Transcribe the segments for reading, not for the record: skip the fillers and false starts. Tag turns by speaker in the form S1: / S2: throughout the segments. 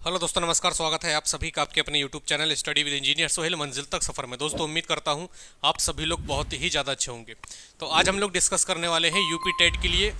S1: Hello दोस्तों, नमस्कार। स्वागत है आप सभी का आपके अपने YouTube channel study with engineer Sohail मंजिल तक सफ़र में। दोस्तों, उम्मीद करता हूं आप सभी लोग बहुत ही ज़्यादा अच्छे होंगे। तो आज हम लोग डिस्कस करने वाले हैं यूपी टेट के लिए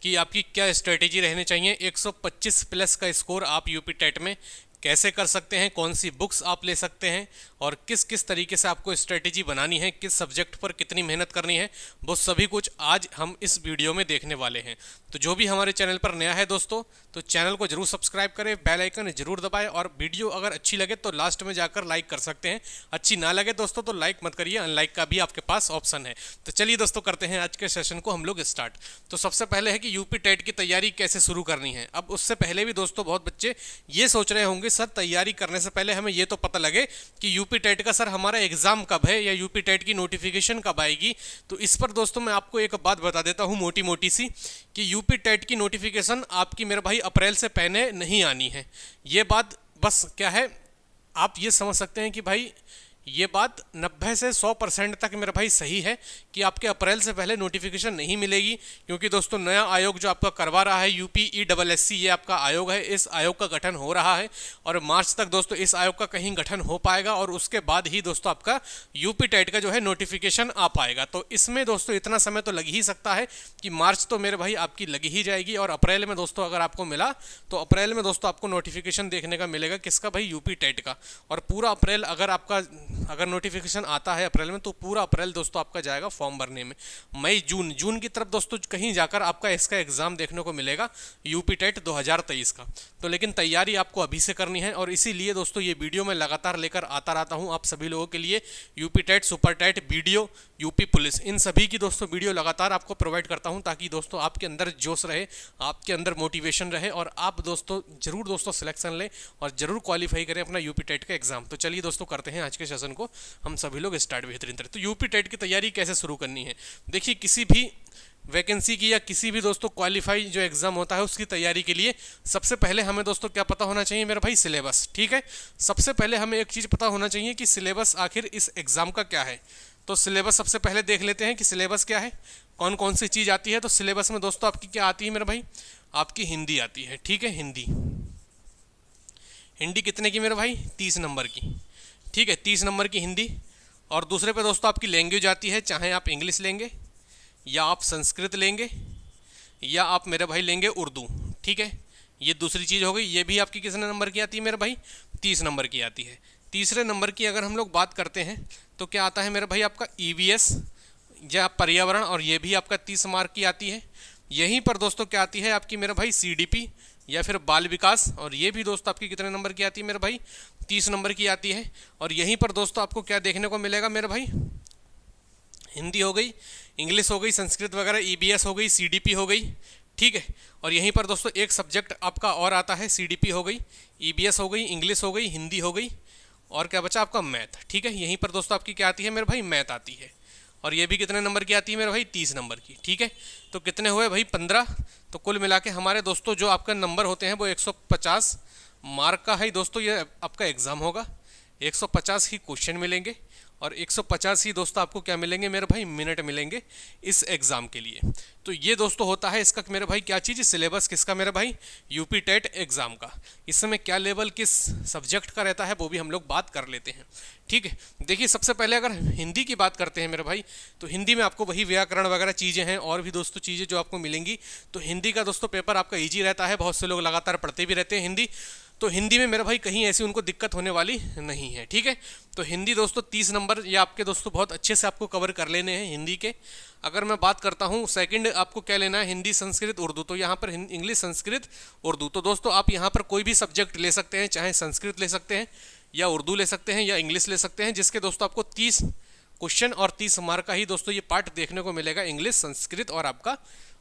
S1: कि आपकी क्या स्ट्रेटेजी रहनी चाहिए। 125 प्लस का स्कोर आप यूपी टेट में कैसे कर सकते हैं, कौन सी बुक्स आप ले सकते हैं और किस किस तरीके से आपको स्ट्रेटेजी बनानी है, किस सब्जेक्ट पर कितनी मेहनत करनी है, वो सभी कुछ आज हम इस वीडियो में देखने वाले हैं। तो जो भी हमारे चैनल पर नया है दोस्तों, तो चैनल को जरूर सब्सक्राइब करें, बेल आइकन जरूर दबाएं और वीडियो अगर अच्छी लगे तो लास्ट में जाकर लाइक कर सकते हैं। अच्छी ना लगे दोस्तों तो लाइक मत करिए, अनलाइक का भी आपके पास ऑप्शन है। तो चलिए दोस्तों, करते हैं आज के सेशन को हम लोग स्टार्ट। तो सबसे पहले है कि यूपी टेट की तैयारी कैसे शुरू करनी है। अब उससे पहले भी दोस्तों बहुत बच्चे ये सोच रहे होंगे, सर तैयारी करने से पहले हमें ये तो पता लगे कि यूपी टेट का सर हमारा एग्जाम कब है या यूपी टेट की नोटिफिकेशन कब आएगी। तो इस पर दोस्तों मैं आपको एक बात बता देता हूँ मोटी मोटी सी, कि यूपी टेट की नोटिफिकेशन आपकी मेरे भाई अप्रैल से पहले नहीं आनी है। ये बात बस क्या है, आप ये समझ सकते हैं कि भाई ये बात 90 से 100% तक मेरा भाई सही है कि आपके अप्रैल से पहले नोटिफिकेशन नहीं मिलेगी। क्योंकि दोस्तों नया आयोग जो आपका करवा रहा है UPESSC, ये आपका आयोग है, इस आयोग का गठन हो रहा है और मार्च तक दोस्तों इस आयोग का कहीं गठन हो पाएगा और उसके बाद ही दोस्तों आपका यूपी टेट का जो है नोटिफिकेशन आ पाएगा। तो इसमें दोस्तों इतना समय तो लग ही सकता है कि मार्च तो मेरे भाई आपकी लगी ही जाएगी और अप्रैल में दोस्तों अगर आपको मिला तो अप्रैल में दोस्तों आपको नोटिफिकेशन देखने का मिलेगा। किसका भाई? यूपी टेट का। और पूरा अप्रैल अगर नोटिफिकेशन आता है अप्रैल में तो पूरा अप्रैल दोस्तों आपका जाएगा फॉर्म भरने में। मई जून की तरफ दोस्तों कहीं जाकर आपका इसका एग्जाम देखने को मिलेगा यूपी टेट 2023 का। तो लेकिन तैयारी आपको अभी से करनी है और इसीलिए दोस्तों ये वीडियो मैं लगातार लेकर आता रहता हूँ आप सभी लोगों के लिए। UP TET, super TET, video, UP police, इन सभी की दोस्तों वीडियो लगातार आपको प्रोवाइड करता हूँ ताकि दोस्तों आपके अंदर जोश रहे, आपके अंदर मोटिवेशन रहे और आप दोस्तों जरूर दोस्तों सिलेक्शन लें और जरूर क्वालिफाई करें अपना यूपी टेट का एग्जाम। तो चलिए दोस्तों करते हैं आज के सेशन को हम सभी लोग स्टार्ट बेहतरीन तरह। तो यूपी टेट की तैयारी कैसे शुरू करनी है। देखिए, किसी भी वैकेंसी की या किसी भी दोस्तों क्वालिफाई जो एग्जाम होता है उसकी तैयारी के लिए सबसे पहले हमें दोस्तों क्या पता होना चाहिए मेरा भाई? सिलेबस। ठीक है, सबसे पहले हमें एक चीज़ पता होना चाहिए कि सिलेबस आखिर इस एग्जाम का क्या है। तो सिलेबस सबसे पहले देख लेते हैं कि सिलेबस क्या है, कौन कौन सी चीज़ आती है। तो सिलेबस में दोस्तों आपकी क्या आती है मेरा भाई? आपकी हिंदी आती है। ठीक है, हिंदी कितने की मेरे भाई? 30 नंबर की। ठीक है, 30 नंबर की हिंदी। और दूसरे पे दोस्तों आपकी लैंग्वेज आती है, चाहे आप इंग्लिश लेंगे या आप संस्कृत लेंगे या आप मेरे भाई लेंगे उर्दू। ठीक है, ये दूसरी चीज़ हो गई। ये भी आपकी कितने नंबर की आती है मेरे भाई? 30 नंबर की आती है। तीसरे नंबर की अगर हम लोग बात करते हैं तो क्या आता है मेरे भाई? आपका EVS या पर्यावरण, और ये भी आपका 30 मार्क की आती है। यहीं पर दोस्तों क्या आती है आपकी मेरे भाई? CDP या फिर बाल विकास, और ये भी दोस्तों आपकी कितने नंबर की आती है मेरे भाई? 30 नंबर की आती है। और यहीं पर दोस्तों आपको क्या देखने को मिलेगा मेरे भाई? हिंदी हो गई, इंग्लिश हो गई, संस्कृत वगैरह, EBS हो गई, CDP हो गई। ठीक है, और यहीं पर दोस्तों एक सब्जेक्ट आपका और आता है, CDP हो गई, EBS हो गई, इंग्लिश हो गई, हिंदी हो गई, और क्या बचा आपका? मैथ। ठीक है, यहीं पर दोस्तों आपकी क्या आती है मेरे भाई? मैथ आती है। और ये भी कितने नंबर की आती है मेरे भाई? 30 नंबर की। ठीक है, तो कितने हुए भाई? 15। तो कुल मिला के हमारे दोस्तों जो आपका नंबर होते हैं वो 150 मार्क का है दोस्तों। ये आपका एग्ज़ाम होगा, 150 ही क्वेश्चन मिलेंगे और 150 ही दोस्तों आपको क्या मिलेंगे मेरे भाई? मिनट मिलेंगे इस एग्ज़ाम के लिए। तो ये दोस्तों होता है इसका मेरे भाई क्या चीज़? सिलेबस किसका मेरे भाई? यूपी टेट एग्ज़ाम का। इस समय क्या लेवल किस सब्जेक्ट का रहता है वो भी हम लोग बात कर लेते हैं। ठीक है, देखिए सबसे पहले अगर हिंदी की बात करते हैं मेरे भाई, तो हिंदी में आपको वही व्याकरण वगैरह चीज़ें हैं और भी दोस्तों चीज़ें जो आपको मिलेंगी। तो हिंदी का दोस्तों पेपर आपका ईजी रहता है, बहुत से लोग लगातार पढ़ते भी रहते हैं हिंदी। तो हिंदी में मेरे भाई कहीं ऐसी उनको दिक्कत होने वाली नहीं है। ठीक है, तो हिंदी दोस्तों 30 नंबर ये आपके दोस्तों बहुत अच्छे से आपको कवर कर लेने हैं हिंदी के। अगर मैं बात करता हूँ सेकंड आपको क्या लेना है? हिंदी, संस्कृत, उर्दू। तो यहाँ पर इंग्लिश, संस्कृत, उर्दू। तो दोस्तों आप यहाँ पर कोई भी सब्जेक्ट ले सकते हैं, चाहे संस्कृत ले सकते हैं या उर्दू ले सकते हैं या इंग्लिश ले सकते हैं, जिसके दोस्तों आपको 30 क्वेश्चन और 30 मार्क का ही दोस्तों ये पार्ट देखने को मिलेगा, इंग्लिश, संस्कृत और आपका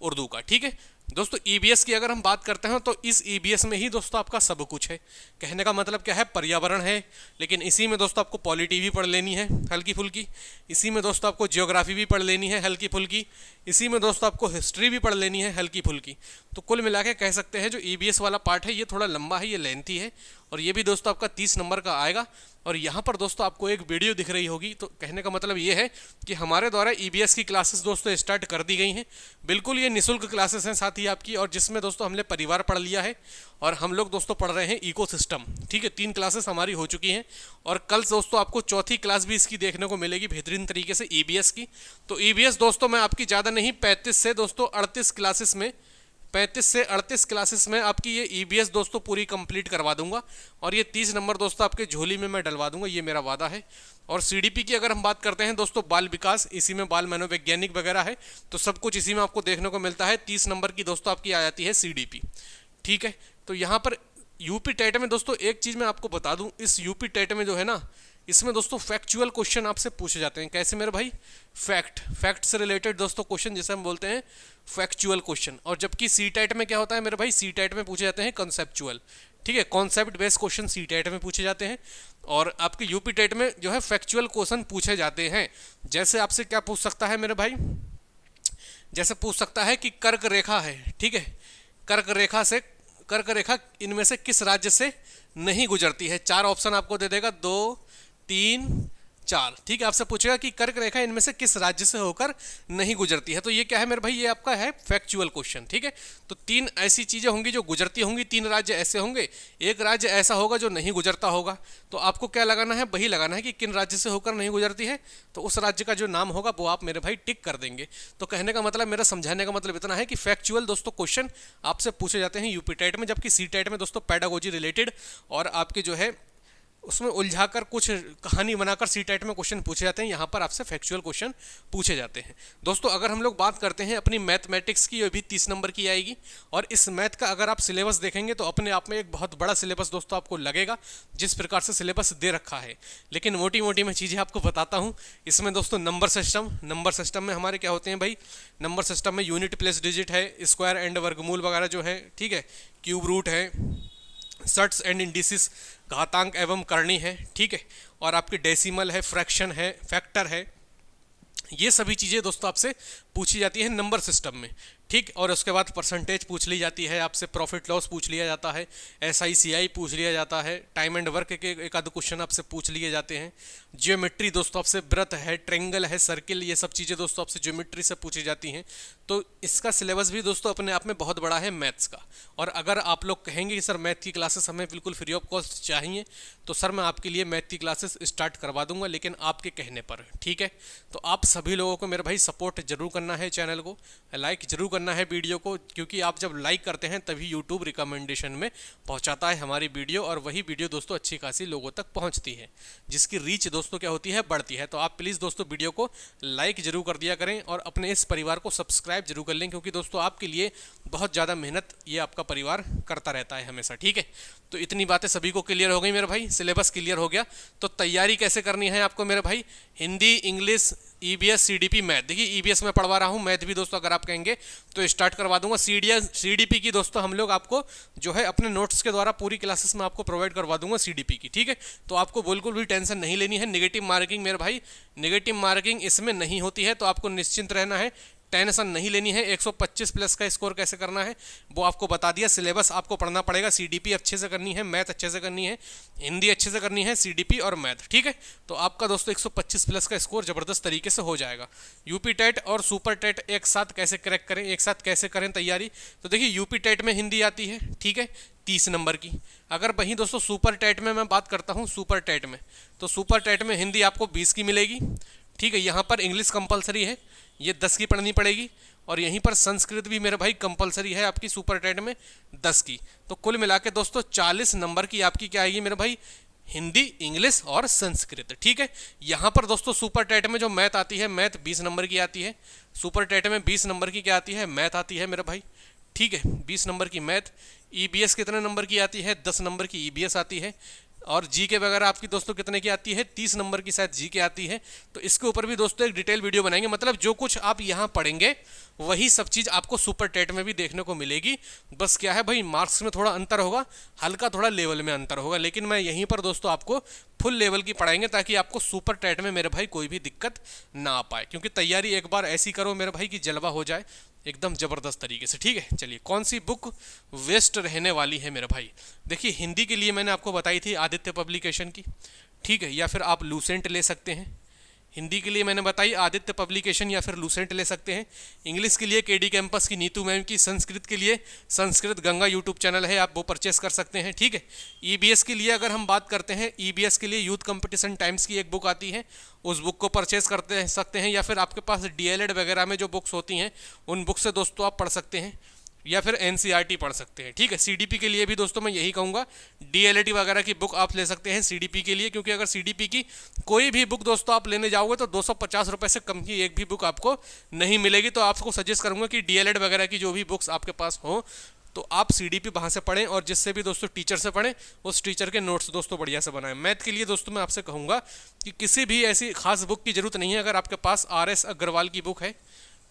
S1: उर्दू का। ठीक है दोस्तों, EBS की अगर हम बात करते हैं तो इस EBS में ही दोस्तों आपका सब कुछ है। कहने का मतलब क्या है? पर्यावरण है, लेकिन इसी में दोस्तों आपको पॉलिटी भी पढ़ लेनी है हल्की फुल्की, इसी में दोस्तों आपको ज्योग्राफी भी पढ़ लेनी है हल्की फुल्की, इसी में दोस्तों आपको हिस्ट्री भी पढ़ लेनी है हल्की फुल्की। तो कुल मिला के कह सकते हैं जो EBS वाला पार्ट है ये थोड़ा लंबा है, ये लेंथी है और ये भी दोस्तों आपका 30 नंबर का आएगा। और यहाँ पर दोस्तों आपको एक वीडियो दिख रही होगी, तो कहने का मतलब ये है कि हमारे द्वारा EBS की क्लासेस दोस्तों स्टार्ट कर दी गई हैं। बिल्कुल ये निःशुल्क क्लासेस हैं, साथ थी आपकी, और जिसमें दोस्तों हमने परिवार पढ़ लिया है और हम लोग दोस्तों पढ़ रहे हैं इकोसिस्टम। ठीक है, 3 क्लासेस हमारी हो चुकी हैं और कल दोस्तों आपको चौथी क्लास भी इसकी देखने को मिलेगी बेहतरीन तरीके से, ईबीएस की। तो ईबीएस दोस्तों मैं आपकी ज़्यादा नहीं 35 से दोस्तों 38 क्लासेस में 35 से 38 क्लासेस में आपकी ये ईबीएस दोस्तों पूरी कंप्लीट करवा दूंगा और ये 30 नंबर दोस्तों आपके झोली में मैं डलवा दूंगा, ये मेरा वादा है। और सीडीपी की अगर हम बात करते हैं दोस्तों, बाल विकास, इसी में बाल मनोवैज्ञानिक वगैरह है, तो सब कुछ इसी में आपको देखने को मिलता है। 30 नंबर की दोस्तों आपकी आ जाती है सीडीपी। ठीक है, तो यहाँ पर यूपी टेट में दोस्तों एक चीज़ मैं आपको बता दूँ, इस यूपी टेट में जो है ना, इसमें दोस्तों फैक्चुअल क्वेश्चन आपसे पूछे जाते हैं। कैसे मेरे भाई? फैक्ट से रिलेटेड दोस्तों क्वेश्चन, जिसे हम बोलते हैं फैक्चुअल क्वेश्चन। और जबकि सी टेट में क्या होता है मेरे भाई? सी टेट में पूछे जाते हैं कॉन्सेप्चुअल। ठीक है, concept based question C TET में पूछे जाते हैं और आपके यूपी टेट में जो है फैक्चुअल क्वेश्चन पूछे जाते हैं। जैसे आपसे क्या पूछ सकता है मेरे भाई? जैसे पूछ सकता है कि कर्क रेखा है, ठीक है, कर्क रेखा इनमें से किस राज्य से नहीं गुजरती है? 4 ऑप्शन आपको दे देगा, 2, 3, 4। ठीक है, आपसे पूछेगा कि कर्क रेखा इनमें से किस राज्य से होकर नहीं गुजरती है। तो ये क्या है मेरे भाई? ये आपका है फैक्चुअल क्वेश्चन। ठीक है, तो 3 ऐसी चीज़ें होंगी जो गुजरती होंगी, 3 राज्य ऐसे होंगे, एक राज्य ऐसा होगा जो नहीं गुजरता होगा। तो आपको क्या लगाना है? वही लगाना है कि किन राज्य से होकर नहीं गुजरती है, तो उस राज्य का जो नाम होगा वो आप मेरे भाई टिक कर देंगे। तो कहने का मतलब, मेरा समझाने का मतलब इतना है कि फैक्चुअल दोस्तों क्वेश्चन आपसे पूछे जाते हैं यूपी टेट में, जबकि सी टेट में दोस्तों पेडागोजी रिलेटेड और आपके जो है उसमें उलझाकर कुछ कहानी बनाकर सी टेट में क्वेश्चन पूछे जाते हैं। यहाँ पर आपसे फैक्चुअल क्वेश्चन पूछे जाते हैं। दोस्तों अगर हम लोग बात करते हैं अपनी मैथमेटिक्स की, ये भी 30 नंबर की आएगी और इस मैथ का अगर आप सिलेबस देखेंगे तो अपने आप में एक बहुत बड़ा सिलेबस दोस्तों आपको लगेगा, जिस प्रकार से सिलेबस दे रखा है। लेकिन मोटी मोटी मैं चीज़ें आपको बताता हूँ। इसमें दोस्तों नंबर सिस्टम में हमारे क्या होते हैं भाई? नंबर सिस्टम में यूनिट प्लेस डिजिट है, स्क्वायर एंड वर्गमूल वगैरह जो है, ठीक है, क्यूब रूट है, सर्ट्स एंड इंडिसिस, घातांक एवं करणी है, ठीक है, और आपके डेसिमल है, फ्रैक्शन है, फैक्टर है। ये सभी चीज़ें दोस्तों आपसे पूछी जाती है नंबर सिस्टम में। ठीक, और उसके बाद परसेंटेज पूछ ली जाती है आपसे, प्रॉफिट लॉस पूछ लिया जाता है, SICI पूछ लिया जाता है, टाइम एंड वर्क के एक आध क्वेश्चन आपसे पूछ लिए जाते हैं। ज्योमेट्री दोस्तों आपसे वृत्त है, ट्रेंगल है, सर्किल, ये सब चीज़ें दोस्तों आपसे ज्योमेट्री से पूछी जाती हैं। तो इसका सिलेबस भी दोस्तों अपने आप में बहुत बड़ा है मैथ्स का। और अगर आप लोग कहेंगे कि सर मैथ की क्लासेस हमें बिल्कुल फ्री ऑफ कॉस्ट चाहिए, तो सर मैं आपके लिए मैथ की क्लासेस स्टार्ट करवा दूंगा, लेकिन आपके कहने पर। ठीक है, तो आप सभी लोगों को मेरे भाई सपोर्ट जरूर करना है, चैनल को लाइक जरूर करना है वीडियो को, क्योंकि आप जब लाइक करते हैं तभी यूट्यूब रिकमेंडेशन में पहुंचाता है हमारी वीडियो, और वही वीडियो दोस्तों अच्छी खासी लोगों तक पहुंचती है, जिसकी रीच दोस्तों क्या होती है? बढ़ती है। तो आप प्लीज़ दोस्तों वीडियो को लाइक जरूर कर दिया करें और अपने इस परिवार को सब्सक्राइब जरूर कर लें, क्योंकि दोस्तों आपके लिए बहुत ज़्यादा मेहनत ये आपका परिवार करता रहता है हमेशा। ठीक है, तो इतनी बातें सभी को क्लियर हो गई मेरे भाई, सिलेबस क्लियर हो गया। तो तैयारी कैसे करनी है आपको मेरे भाई? Hindi, English, EBS, CDP, math. देखिए EBS में पढ़वा रहा हूँ, मैथ भी दोस्तों अगर आप कहेंगे तो स्टार्ट करवा दूंगा। CDP की दोस्तों हम लोग आपको जो है अपने नोट्स के द्वारा पूरी क्लासेस में आपको प्रोवाइड करवा दूंगा CDP की। ठीक है, तो आपको बिल्कुल भी टेंशन नहीं लेनी है। नेगेटिव मार्किंग मेरे भाई, नेगेटिव मार्किंग इसमें नहीं होती है, तो आपको निश्चिंत रहना है, टेंशन नहीं लेनी है। 125 प्लस का स्कोर कैसे करना है वो आपको बता दिया। सिलेबस आपको पढ़ना पड़ेगा, CDP अच्छे से करनी है, मैथ अच्छे से करनी है, हिंदी अच्छे से करनी है, CDP और मैथ। ठीक है, तो आपका दोस्तों 125 प्लस का स्कोर ज़बरदस्त तरीके से हो जाएगा। यूपी टेट और सुपर टेट एक साथ कैसे क्रैक करें, एक साथ कैसे करें तैयारी? तो देखिए यूपी टेट में हिंदी आती है, ठीक है, 30 नंबर की। अगर वहीं दोस्तों सुपर टेट में मैं बात करता हूँ, सुपर टेट में, तो सुपर टेट में हिंदी आपको 20 की मिलेगी। ठीक है, यहाँ पर इंग्लिश कंपलसरी है, ये 10 की पढ़नी पड़ेगी, और यहीं पर संस्कृत भी मेरे भाई कंपलसरी है आपकी सुपर टेट में 10 की। तो कुल मिला के दोस्तों 40 नंबर की आपकी क्या आएगी मेरे भाई? हिंदी, इंग्लिश और संस्कृत। ठीक है, यहाँ पर दोस्तों सुपर टेट में जो मैथ आती है, मैथ 20 नंबर की आती है। सुपर टेट में 20 नंबर की क्या आती है? मैथ आती है मेरे भाई। ठीक है, 20 नंबर की मैथ। EBS कितने नंबर की आती है? 10 नंबर की EBS आती है। और GK वगैरह आपकी दोस्तों कितने की आती है? 30 नंबर की शायद GK आती है। तो इसके ऊपर भी दोस्तों एक डिटेल वीडियो बनाएंगे। मतलब जो कुछ आप यहाँ पढ़ेंगे वही सब चीज़ आपको सुपर टेट में भी देखने को मिलेगी। बस क्या है भाई, मार्क्स में थोड़ा अंतर होगा, हल्का थोड़ा लेवल में अंतर होगा, लेकिन मैं यहीं पर दोस्तों आपको फुल लेवल की पढ़ाएंगे, ताकि आपको सुपर टेट में मेरे भाई कोई भी दिक्कत ना आ पाए। क्योंकि तैयारी एक बार ऐसी करो मेरे भाई कि जलवा हो जाए एकदम ज़बरदस्त तरीके से। ठीक है, चलिए कौन सी बुक वेस्ट रहने वाली है मेरे भाई? देखिए हिंदी के लिए मैंने आपको बताई थी आदित्य पब्लिकेशन की, ठीक है, या फिर आप लूसेंट ले सकते हैं। हिंदी के लिए मैंने बताई आदित्य पब्लिकेशन या फिर लूसेंट ले सकते हैं। इंग्लिश के लिए केडी कैंपस की नीतू मैम की। संस्कृत के लिए संस्कृत गंगा यूट्यूब चैनल है, आप वो परचेस कर सकते हैं, ठीक है। ईबीएस के लिए अगर हम बात करते हैं, ईबीएस के लिए यूथ कंपटीशन टाइम्स की एक बुक आती है, उस बुक को परचेस करते सकते हैं। या फिर आपके पास डीएलएड वगैरह में जो बुक्स होती हैं उन बुक से दोस्तों आप पढ़ सकते हैं, या फिर एनसीईआरटी पढ़ सकते हैं, ठीक है। सीडीपी के लिए भी दोस्तों मैं यही कहूँगा, डीएलएडी वगैरह की बुक आप ले सकते हैं सीडीपी के लिए, क्योंकि अगर सीडीपी की कोई भी बुक दोस्तों आप लेने जाओगे तो 250 रुपये से कम की एक भी बुक आपको नहीं मिलेगी। तो आपको सजेस्ट करूँगा कि डीएलएड वगैरह की जो भी बुक्स आपके पास हो तो आप सीडीपी वहाँ से पढ़ें, और जिससे भी दोस्तों टीचर से पढ़ें, उस टीचर के नोट्स दोस्तों बढ़िया से बनाएं। मैथ के लिए दोस्तों मैं आपसे कहूँगा कि किसी भी ऐसी खास बुक की ज़रूरत नहीं है। अगर आपके पास आरएस अग्रवाल की बुक है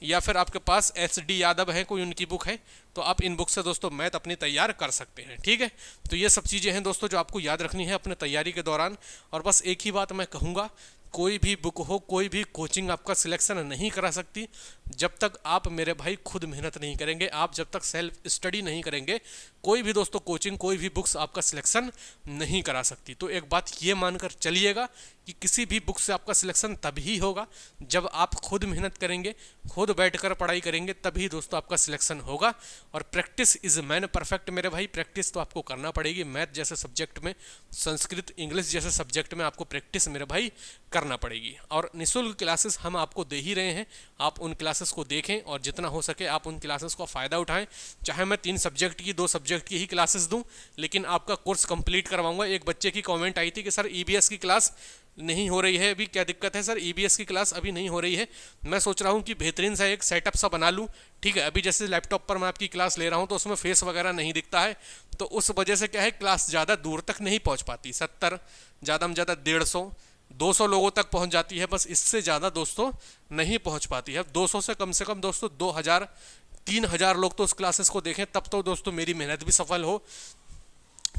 S1: या फिर आपके पास एचडी यादव है, कोई उनकी बुक है, तो आप इन बुक से दोस्तों मैथ अपनी तैयार कर सकते हैं, ठीक है। तो ये सब चीज़ें हैं दोस्तों जो आपको याद रखनी है अपने तैयारी के दौरान। और बस एक ही बात मैं कहूँगा, कोई भी बुक हो, कोई भी कोचिंग आपका सिलेक्शन नहीं करा सकती जब तक आप मेरे भाई खुद मेहनत नहीं करेंगे। आप जब तक सेल्फ स्टडी नहीं करेंगे, कोई भी दोस्तों कोचिंग, कोई भी बुक्स आपका सिलेक्शन नहीं करा सकती। तो एक बात ये मानकर चलिएगा कि किसी भी बुक से आपका सिलेक्शन तभी होगा जब आप खुद मेहनत करेंगे, खुद बैठकर पढ़ाई करेंगे, तभी दोस्तों आपका सिलेक्शन होगा। और प्रैक्टिस इज मैन परफेक्ट मेरे भाई, प्रैक्टिस तो आपको करना पड़ेगी। मैथ जैसे सब्जेक्ट में, संस्कृत, इंग्लिश जैसे सब्जेक्ट में आपको प्रैक्टिस मेरे भाई करना पड़ेगी। और निःशुल्क क्लासेस हम आपको दे ही रहे हैं, आप उन क्लासेस को देखें और जितना हो सके आप उन क्लासेस का फ़ायदा उठाएं। चाहे मैं 3 सब्जेक्ट की, 2 सब्जेक्ट की ही क्लासेस दूं, लेकिन आपका कोर्स कंप्लीट करवाऊंगा। एक बच्चे की कमेंट आई थी कि सर ईबीएस की क्लास नहीं हो रही है, अभी क्या दिक्कत है सर, ईबीएस की क्लास अभी नहीं हो रही है। मैं सोच रहा हूँ कि बेहतरीन सा एक सेटअप सा बना लूँ, ठीक है। अभी जैसे लैपटॉप पर मैं आपकी क्लास ले रहा हूँ तो उसमें फेस वगैरह नहीं दिखता है, तो उस वजह से क्या है, क्लास ज़्यादा दूर तक नहीं पहुँच पाती। 70 ज़्यादा में ज़्यादा 150 200 लोगों तक पहुंच जाती है, बस इससे ज़्यादा दोस्तों नहीं पहुंच पाती है। 200 से कम दोस्तों 2000 3000 लोग तो उस क्लासेस को देखें, तब तो दोस्तों मेरी मेहनत भी सफल हो,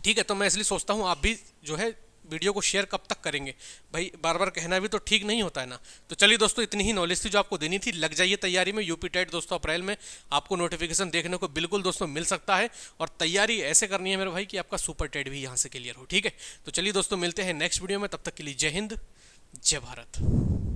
S1: ठीक है। तो मैं इसलिए सोचता हूँ आप भी जो है वीडियो को शेयर कब तक करेंगे भाई, बार बार कहना भी तो ठीक नहीं होता है ना। तो चलिए दोस्तों, इतनी ही नॉलेज थी जो आपको देनी थी। लग जाइए तैयारी में। यूपी टेट दोस्तों अप्रैल में आपको नोटिफिकेशन देखने को बिल्कुल दोस्तों मिल सकता है, और तैयारी ऐसे करनी है मेरे भाई कि आपका सुपर टेट भी यहाँ से क्लियर हो, ठीक है। तो चलिए दोस्तों, मिलते हैं नेक्स्ट वीडियो में, तब तक के लिए जय हिंद, जय भारत।